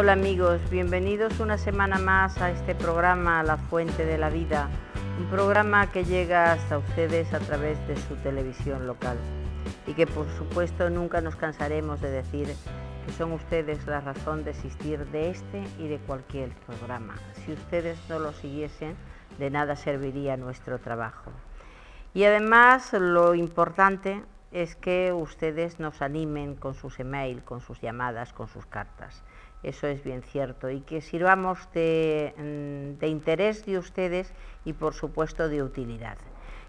Hola amigos, bienvenidos una semana más a este programa La Fuente de la Vida, un programa que llega hasta ustedes a través de su televisión local y que por supuesto nunca nos cansaremos de decir que son ustedes la razón de existir de este y de cualquier programa. Si ustedes no lo siguiesen, de nada serviría nuestro trabajo. Y además lo importante es que ustedes nos animen con sus emails, con sus llamadas, con sus cartas. Eso es bien cierto, y que sirvamos de interés de ustedes y por supuesto de utilidad.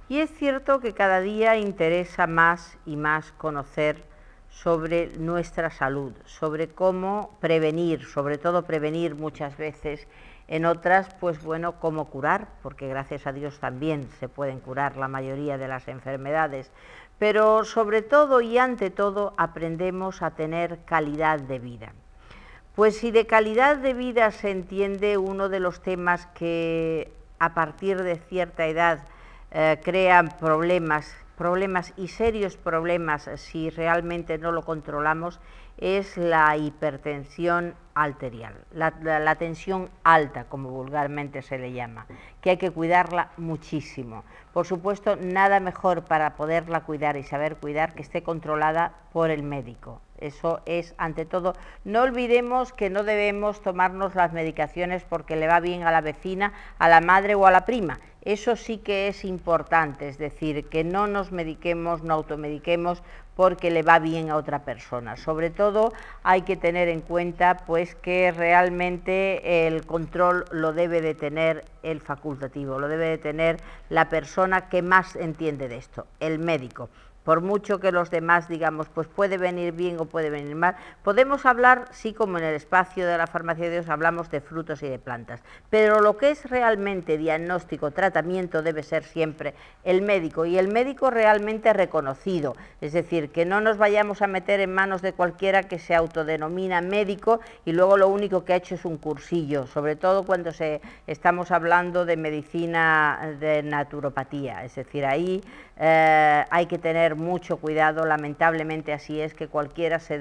Y es cierto que cada día interesa más y más conocer sobre nuestra salud, sobre cómo prevenir, sobre todo prevenir muchas veces, en otras pues bueno, cómo curar, porque gracias a Dios también se pueden curar la mayoría de las enfermedades, pero sobre todo y ante todo aprendemos a tener calidad de vida. Pues si de calidad de vida se entiende uno de los temas que a partir de cierta edad crean problemas y serios problemas si realmente no lo controlamos, es la hipertensión arterial, la tensión alta, como vulgarmente se le llama, que hay que cuidarla muchísimo. Por supuesto, nada mejor para poderla cuidar y saber cuidar que esté controlada por el médico. Eso es ante todo. No olvidemos que no debemos tomarnos las medicaciones porque le va bien a la vecina, a la madre o a la prima. Eso sí que es importante, es decir, que no nos mediquemos, no automediquemos porque le va bien a otra persona. Sobre todo hay que tener en cuenta pues que realmente el control lo debe de tener el facultativo, lo debe de tener la persona que más entiende de esto, el médico. Por mucho que los demás digamos, pues puede venir bien o puede venir mal, podemos hablar, sí, como en el espacio de la Farmacia de Dios hablamos de frutos y de plantas, pero lo que es realmente diagnóstico, tratamiento, debe ser siempre el médico, y el médico realmente reconocido, es decir, que no nos vayamos a meter en manos de cualquiera que se autodenomina médico y luego lo único que ha hecho es un cursillo, sobre todo cuando estamos hablando de medicina de naturopatía, es decir, ahí hay que tener mucho cuidado. Lamentablemente así es, que cualquiera se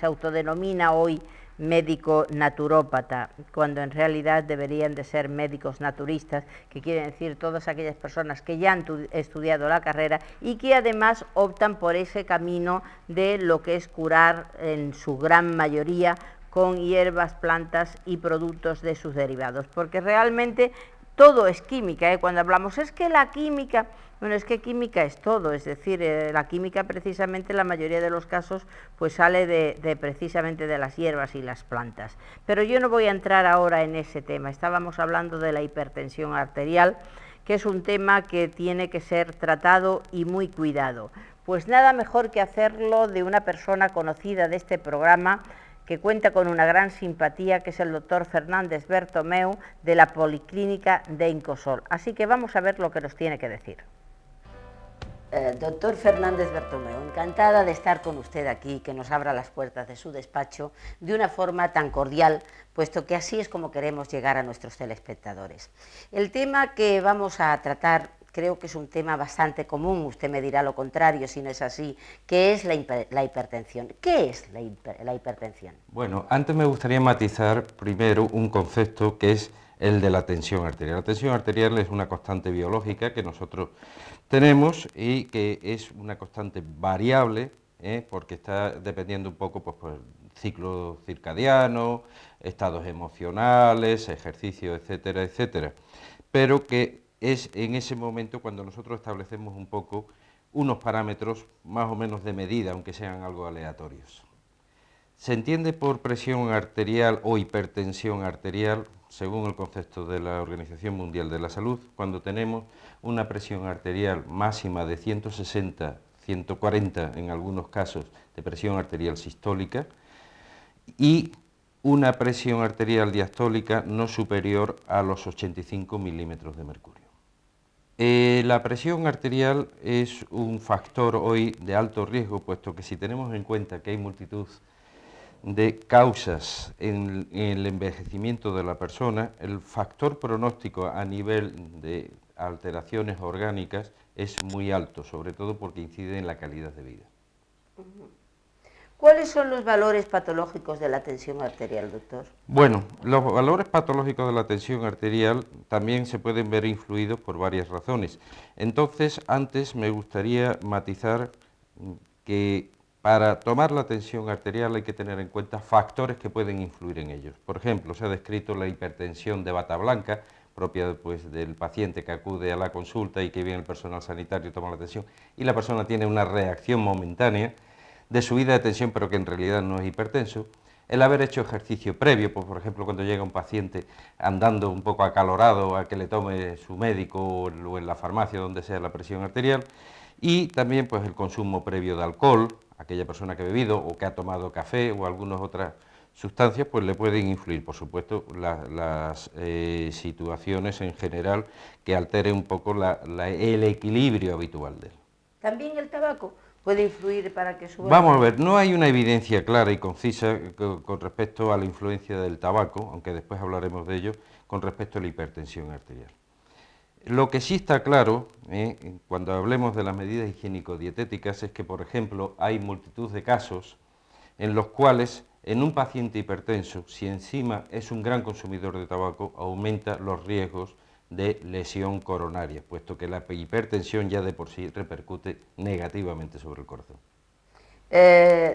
autodenomina hoy médico naturópata, cuando en realidad deberían de ser médicos naturistas, que quieren decir todas aquellas personas que ya han estudiado la carrera y que además optan por ese camino de lo que es curar en su gran mayoría con hierbas, plantas y productos de sus derivados, porque realmente todo es química, Cuando hablamos es que la química, bueno, es que química es todo, es decir, la química precisamente en la mayoría de los casos pues sale precisamente de las hierbas y las plantas. Pero yo no voy a entrar ahora en ese tema, estábamos hablando de la hipertensión arterial, que es un tema que tiene que ser tratado y muy cuidado. Pues nada mejor que hacerlo de una persona conocida de este programa, que cuenta con una gran simpatía, que es el doctor Fernández Bertomeu, de la Policlínica de Incosol. Así que vamos a ver lo que nos tiene que decir. Doctor Fernández Bertomeu, encantada de estar con usted aquí, que nos abra las puertas de su despacho de una forma tan cordial, puesto que así es como queremos llegar a nuestros telespectadores. El tema que vamos a tratar creo que es un tema bastante común, usted me dirá lo contrario si no es así, que es la hipertensión. ¿Qué es la hipertensión? Bueno, antes me gustaría matizar primero un concepto que es el de la tensión arterial. La tensión arterial es una constante biológica que nosotros tenemos y que es una constante variable, porque está dependiendo un poco pues, por el ciclo circadiano, estados emocionales, ejercicio, etcétera, etcétera. Pero que es en ese momento cuando nosotros establecemos un poco unos parámetros más o menos de medida, aunque sean algo aleatorios. Se entiende por presión arterial o hipertensión arterial, según el concepto de la Organización Mundial de la Salud, cuando tenemos una presión arterial máxima de 160, 140 en algunos casos de presión arterial sistólica y una presión arterial diastólica no superior a los 85 milímetros de mercurio. La presión arterial es un factor hoy de alto riesgo, puesto que si tenemos en cuenta que hay multitud de causas en el envejecimiento de la persona, el factor pronóstico a nivel de alteraciones orgánicas es muy alto, sobre todo porque incide en la calidad de vida. ¿Cuáles son los valores patológicos de la tensión arterial, doctor? Bueno, los valores patológicos de la tensión arterial también se pueden ver influidos por varias razones. Entonces, antes me gustaría matizar que para tomar la tensión arterial hay que tener en cuenta factores que pueden influir en ellos. Por ejemplo, se ha descrito la hipertensión de bata blanca, propia pues, del paciente que acude a la consulta y que viene el personal sanitario y toma la tensión, y la persona tiene una reacción momentánea de subida de tensión, pero que en realidad no es hipertenso. El haber hecho ejercicio previo, pues, por ejemplo, cuando llega un paciente andando un poco acalorado a que le tome su médico o en la farmacia, donde sea la presión arterial, y también pues, el consumo previo de alcohol, aquella persona que ha bebido o que ha tomado café o algunas otras sustancias, pues le pueden influir, por supuesto, las situaciones en general que alteren un poco el equilibrio habitual de él. ¿También el tabaco puede influir para que suba? Vamos a ver, no hay una evidencia clara y concisa con respecto a la influencia del tabaco, aunque después hablaremos de ello, con respecto a la hipertensión arterial. Lo que sí está claro, cuando hablemos de las medidas higiénico-dietéticas, es que, por ejemplo, hay multitud de casos en los cuales en un paciente hipertenso, si encima es un gran consumidor de tabaco, aumenta los riesgos de lesión coronaria, puesto que la hipertensión ya de por sí repercute negativamente sobre el corazón.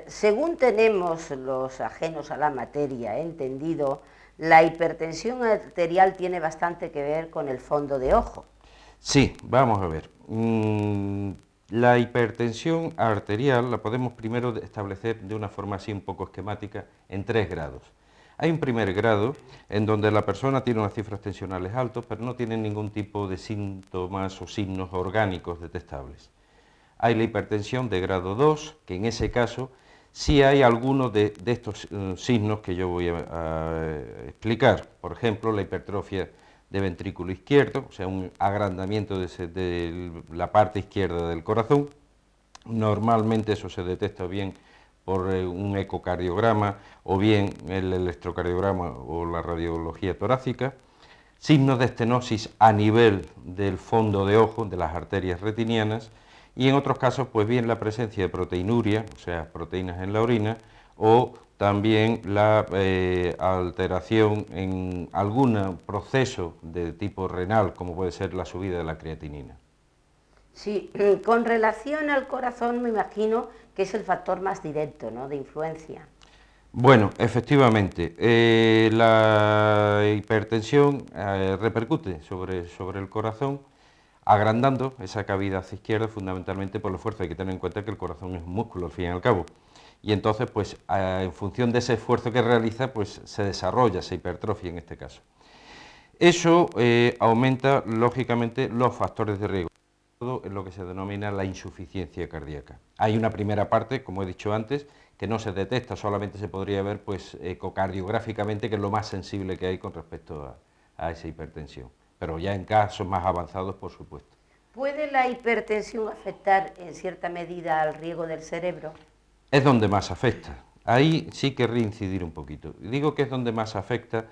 Según tenemos los ajenos a la materia entendido, la hipertensión arterial tiene bastante que ver con el fondo de ojo. Sí, vamos a ver. La hipertensión arterial la podemos primero establecer de una forma así un poco esquemática en 3 grados. Hay un primer grado en donde la persona tiene unas cifras tensionales altas, pero no tiene ningún tipo de síntomas o signos orgánicos detectables. Hay la hipertensión de grado 2, que en ese caso sí hay algunos de estos signos que yo voy a explicar. Por ejemplo, la hipertrofia de ventrículo izquierdo, o sea, un agrandamiento de la parte izquierda del corazón. Normalmente eso se detecta bien por un ecocardiograma o bien el electrocardiograma o la radiología torácica. Signos de estenosis a nivel del fondo de ojo, de las arterias retinianas, y en otros casos, pues bien la presencia de proteinuria, o sea, proteínas en la orina, o también la alteración en algún proceso de tipo renal, como puede ser la subida de la creatinina. Sí, con relación al corazón me imagino que es el factor más directo, ¿no?, de influencia. Bueno, efectivamente, la hipertensión repercute sobre el corazón, agrandando esa cavidad izquierda fundamentalmente por la fuerza. Hay que tener en cuenta que el corazón es un músculo al fin y al cabo. Y entonces, pues, en función de ese esfuerzo que realiza, pues se desarrolla esa hipertrofia en este caso. Eso aumenta, lógicamente, los factores de riesgo, todo en lo que se denomina la insuficiencia cardíaca. Hay una primera parte, como he dicho antes, que no se detecta, solamente se podría ver pues, ecocardiográficamente, que es lo más sensible que hay con respecto a esa hipertensión. Pero ya en casos más avanzados, por supuesto. ¿Puede la hipertensión afectar en cierta medida al riego del cerebro? Es donde más afecta. Ahí sí querría incidir un poquito. Digo que es donde más afecta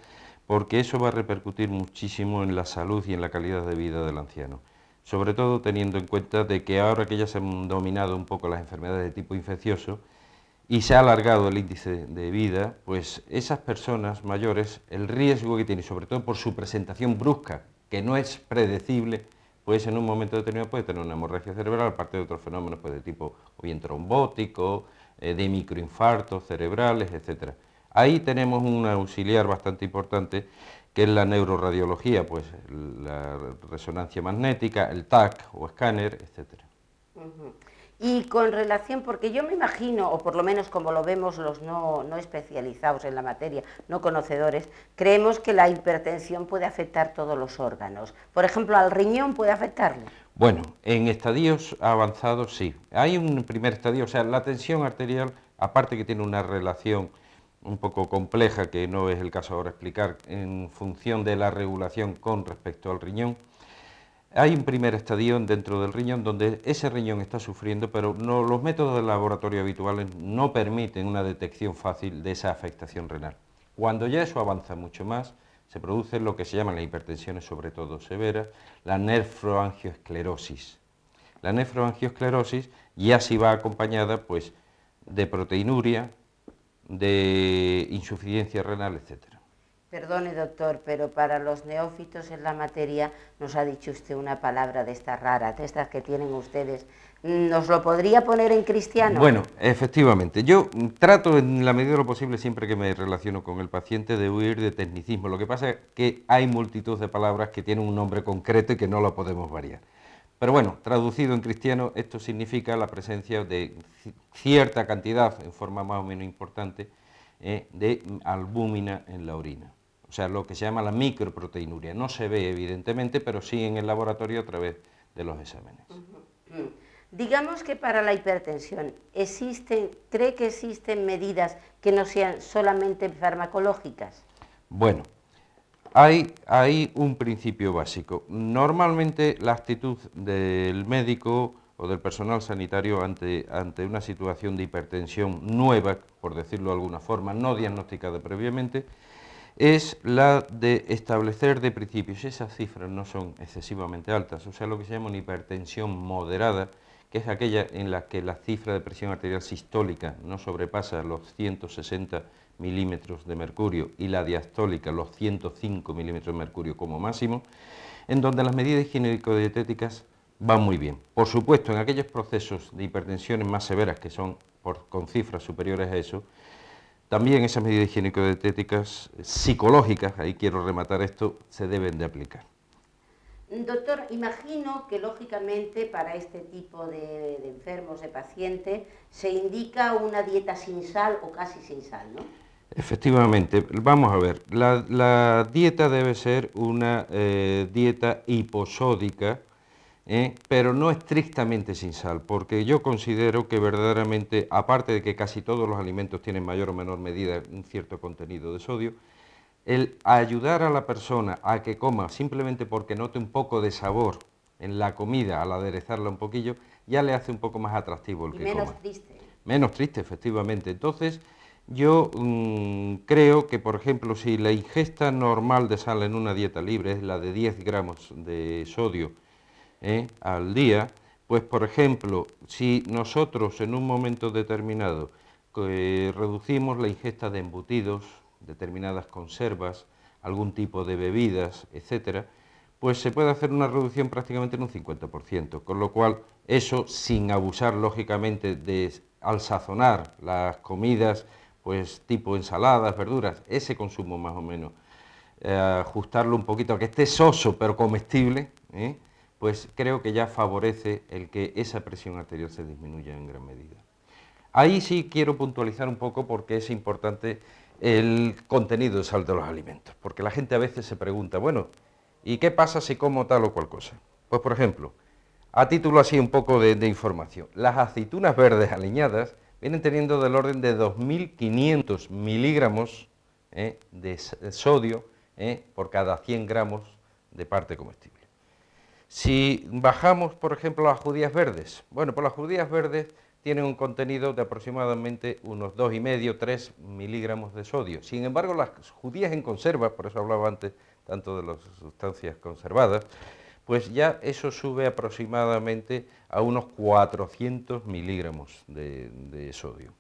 porque eso va a repercutir muchísimo en la salud y en la calidad de vida del anciano. Sobre todo teniendo en cuenta de que ahora que ya se han dominado un poco las enfermedades de tipo infeccioso y se ha alargado el índice de vida, pues esas personas mayores, el riesgo que tienen, sobre todo por su presentación brusca, que no es predecible, pues en un momento determinado puede tener una hemorragia cerebral, aparte de otros fenómenos pues, de tipo o bien trombótico, de microinfartos cerebrales, etc. Ahí tenemos un auxiliar bastante importante, que es la neuroradiología, pues la resonancia magnética, el TAC o escáner, etc. Y con relación, porque yo me imagino, o por lo menos como lo vemos los no especializados en la materia, no conocedores, creemos que la hipertensión puede afectar todos los órganos. Por ejemplo, ¿al riñón puede afectarlo? Bueno, en estadios avanzados sí. Hay un primer estadio, o sea, la tensión arterial, aparte que tiene una relación un poco compleja, que no es el caso ahora explicar, en función de la regulación con respecto al riñón, hay un primer estadio dentro del riñón donde ese riñón está sufriendo, pero los métodos de laboratorio habituales no permiten una detección fácil de esa afectación renal. Cuando ya eso avanza mucho más, se produce lo que se llaman las hipertensiones, sobre todo severas, la nefroangioesclerosis. La nefroangioesclerosis ya sí va acompañada pues, de proteinuria, de insuficiencia renal, etcétera. Perdone, doctor, pero para los neófitos en la materia nos ha dicho usted una palabra de estas raras, de estas que tienen ustedes. ¿Nos lo podría poner en cristiano? Bueno, efectivamente. Yo trato en la medida de lo posible, siempre que me relaciono con el paciente, de huir de tecnicismo. Lo que pasa es que hay multitud de palabras que tienen un nombre concreto y que no lo podemos variar. Pero bueno, traducido en cristiano, esto significa la presencia de cierta cantidad, en forma más o menos importante, de albúmina en la orina. O sea, lo que se llama la microproteinuria. No se ve, evidentemente, pero sí en el laboratorio a través de los exámenes. Digamos que para la hipertensión, ¿cree que existen medidas que no sean solamente farmacológicas? Bueno, hay un principio básico. Normalmente la actitud del médico o del personal sanitario ante una situación de hipertensión nueva, por decirlo de alguna forma, no diagnosticada previamente, es la de establecer de principio, si esas cifras no son excesivamente altas, o sea, lo que se llama una hipertensión moderada, que es aquella en la que la cifra de presión arterial sistólica no sobrepasa los 160 milímetros de mercurio y la diastólica los 105 milímetros de mercurio como máximo, en donde las medidas higiénico-dietéticas van muy bien. Por supuesto, en aquellos procesos de hipertensiones más severas, que son con cifras superiores a eso, también esas medidas higiénico-dietéticas psicológicas, ahí quiero rematar esto, se deben de aplicar. Doctor, imagino que lógicamente para este tipo de enfermos, de pacientes, se indica una dieta sin sal o casi sin sal, ¿no? Efectivamente, vamos a ver, la dieta debe ser una dieta hiposódica, pero no estrictamente sin sal, porque yo considero que verdaderamente, aparte de que casi todos los alimentos tienen mayor o menor medida un cierto contenido de sodio, el ayudar a la persona a que coma simplemente porque note un poco de sabor en la comida, al aderezarla un poquillo, ya le hace un poco más atractivo el que coma. Menos triste. Menos triste, efectivamente. Entonces, yo creo que, por ejemplo, si la ingesta normal de sal en una dieta libre es la de 10 gramos de sodio al día, pues, por ejemplo, si nosotros en un momento determinado reducimos la ingesta de embutidos, determinadas conservas, algún tipo de bebidas, etcétera, pues se puede hacer una reducción prácticamente en un 50%, con lo cual eso, sin abusar lógicamente al sazonar las comidas, pues tipo ensaladas, verduras, ese consumo más o menos, ajustarlo un poquito a que esté soso pero comestible, pues creo que ya favorece el que esa presión arterial se disminuya en gran medida. Ahí sí quiero puntualizar un poco porque es importante el contenido de sal de los alimentos, porque la gente a veces se pregunta, bueno, ¿y qué pasa si como tal o cual cosa? Pues, por ejemplo, a título así un poco de información, las aceitunas verdes aliñadas vienen teniendo del orden de 2.500 miligramos de sodio por cada 100 gramos de parte comestible. Si bajamos, por ejemplo, las judías verdes, bueno, pues las judías verdes tienen un contenido de aproximadamente unos 2,5-3 miligramos de sodio. Sin embargo, las judías en conserva, por eso hablaba antes tanto de las sustancias conservadas, pues ya eso sube aproximadamente a unos 400 miligramos de sodio.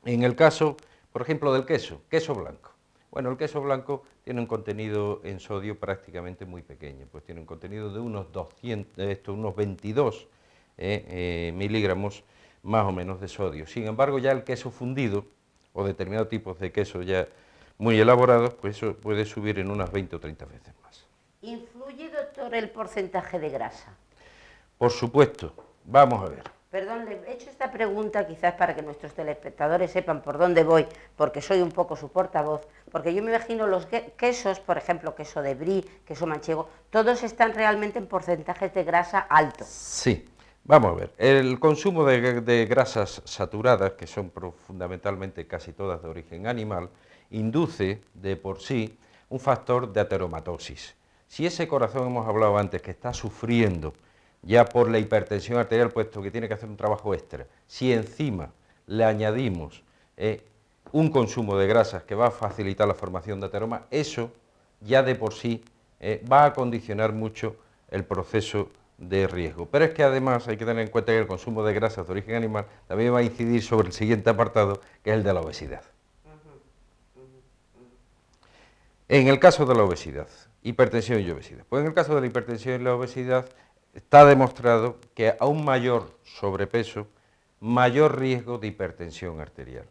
En el caso, por ejemplo, del queso blanco. Bueno, el queso blanco tiene un contenido en sodio prácticamente muy pequeño, pues tiene un contenido de unos 22 miligramos más o menos de sodio. Sin embargo, ya el queso fundido o determinados tipos de queso ya muy elaborados, pues eso puede subir en unas 20 o 30 veces más. ¿Influye, doctor, el porcentaje de grasa? Por supuesto. Vamos a ver. Perdón, le he hecho esta pregunta quizás para que nuestros telespectadores sepan por dónde voy, porque soy un poco su portavoz, porque yo me imagino los quesos, por ejemplo, queso de brie, queso manchego, todos están realmente en porcentajes de grasa altos. Sí. Vamos a ver, el consumo de grasas saturadas, que son fundamentalmente casi todas de origen animal, induce de por sí un factor de ateromatosis. Si ese corazón, hemos hablado antes, que está sufriendo ya por la hipertensión arterial, puesto que tiene que hacer un trabajo extra, si encima le añadimos un consumo de grasas que va a facilitar la formación de ateroma, eso ya de por sí va a condicionar mucho el proceso de riesgo. Pero es que además hay que tener en cuenta que el consumo de grasas de origen animal también va a incidir sobre el siguiente apartado, que es el de la obesidad. En el caso de la obesidad, hipertensión y obesidad. Pues en el caso de la hipertensión y la obesidad está demostrado que a un mayor sobrepeso, mayor riesgo de hipertensión arterial.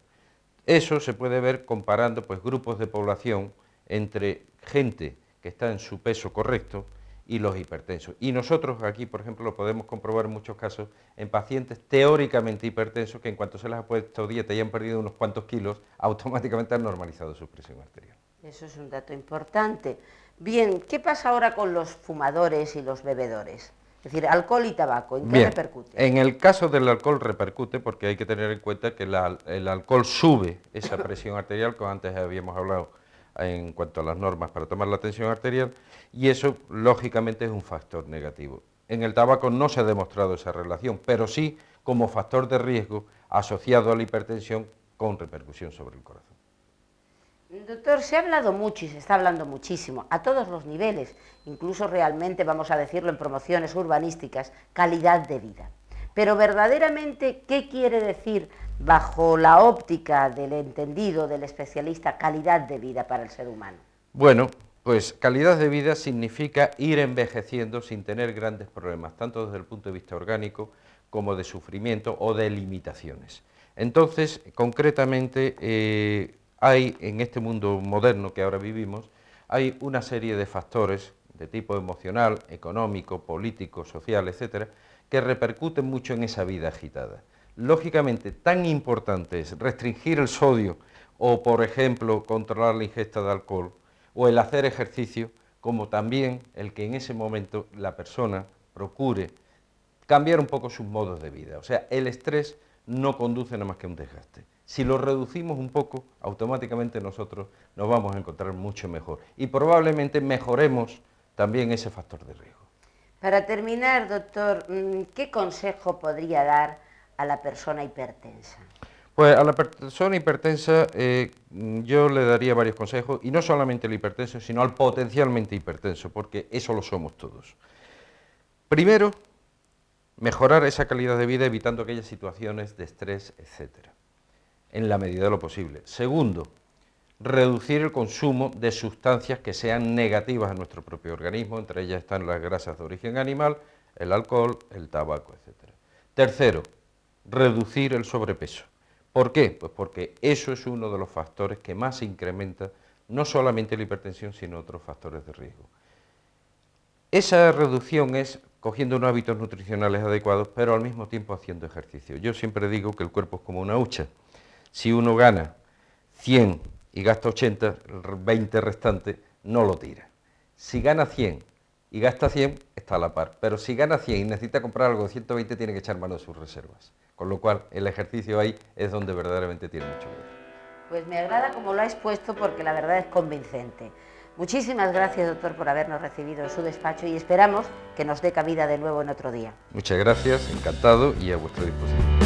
Eso se puede ver comparando pues, grupos de población entre gente que está en su peso correcto y los hipertensos. Y nosotros aquí, por ejemplo, lo podemos comprobar en muchos casos en pacientes teóricamente hipertensos que en cuanto se les ha puesto dieta y han perdido unos cuantos kilos, automáticamente han normalizado su presión arterial. Eso es un dato importante. Bien, ¿qué pasa ahora con los fumadores y los bebedores? Es decir, alcohol y tabaco, ¿en qué repercute? En el caso del alcohol repercute porque hay que tener en cuenta que el alcohol sube esa presión arterial, como antes habíamos hablado en cuanto a las normas para tomar la tensión arterial, y eso lógicamente es un factor negativo. En el tabaco no se ha demostrado esa relación, pero sí como factor de riesgo asociado a la hipertensión con repercusión sobre el corazón. Doctor, se ha hablado mucho y se está hablando muchísimo, a todos los niveles, incluso realmente, vamos a decirlo en promociones urbanísticas, calidad de vida. Pero verdaderamente, ¿qué quiere decir, bajo la óptica del entendido, del especialista, calidad de vida para el ser humano? Bueno, pues calidad de vida significa ir envejeciendo sin tener grandes problemas, tanto desde el punto de vista orgánico como de sufrimiento o de limitaciones. Entonces, concretamente, hay en este mundo moderno que ahora vivimos, hay una serie de factores de tipo emocional, económico, político, social, etcétera, que repercuten mucho en esa vida agitada. Lógicamente, tan importante es restringir el sodio o, por ejemplo, controlar la ingesta de alcohol o el hacer ejercicio, como también el que en ese momento la persona procure cambiar un poco sus modos de vida. O sea, el estrés no conduce nada más que a un desgaste. Si lo reducimos un poco, automáticamente nosotros nos vamos a encontrar mucho mejor y probablemente mejoremos también ese factor de riesgo. Para terminar, doctor, ¿qué consejo podría dar a la persona hipertensa? Pues a la persona hipertensa yo le daría varios consejos, y no solamente al hipertenso, sino al potencialmente hipertenso, porque eso lo somos todos. Primero, mejorar esa calidad de vida evitando aquellas situaciones de estrés, etcétera, en la medida de lo posible. Segundo, reducir el consumo de sustancias que sean negativas a nuestro propio organismo, entre ellas están las grasas de origen animal, el alcohol, el tabaco, etcétera. Tercero, reducir el sobrepeso. ¿Por qué? Pues porque eso es uno de los factores que más incrementa no solamente la hipertensión, sino otros factores de riesgo. Esa reducción es cogiendo unos hábitos nutricionales adecuados, pero al mismo tiempo haciendo ejercicio. Yo siempre digo que el cuerpo es como una hucha. Si uno gana 100 y gasta 80, el 20 restante no lo tira. Si gana 100 y gasta 100, está a la par. Pero si gana 100 y necesita comprar algo de 120, tiene que echar mano de sus reservas. Con lo cual, el ejercicio ahí es donde verdaderamente tiene mucho que ver. Pues me agrada como lo ha expuesto porque la verdad es convincente. Muchísimas gracias, doctor, por habernos recibido en su despacho y esperamos que nos dé cabida de nuevo en otro día. Muchas gracias, encantado y a vuestra disposición.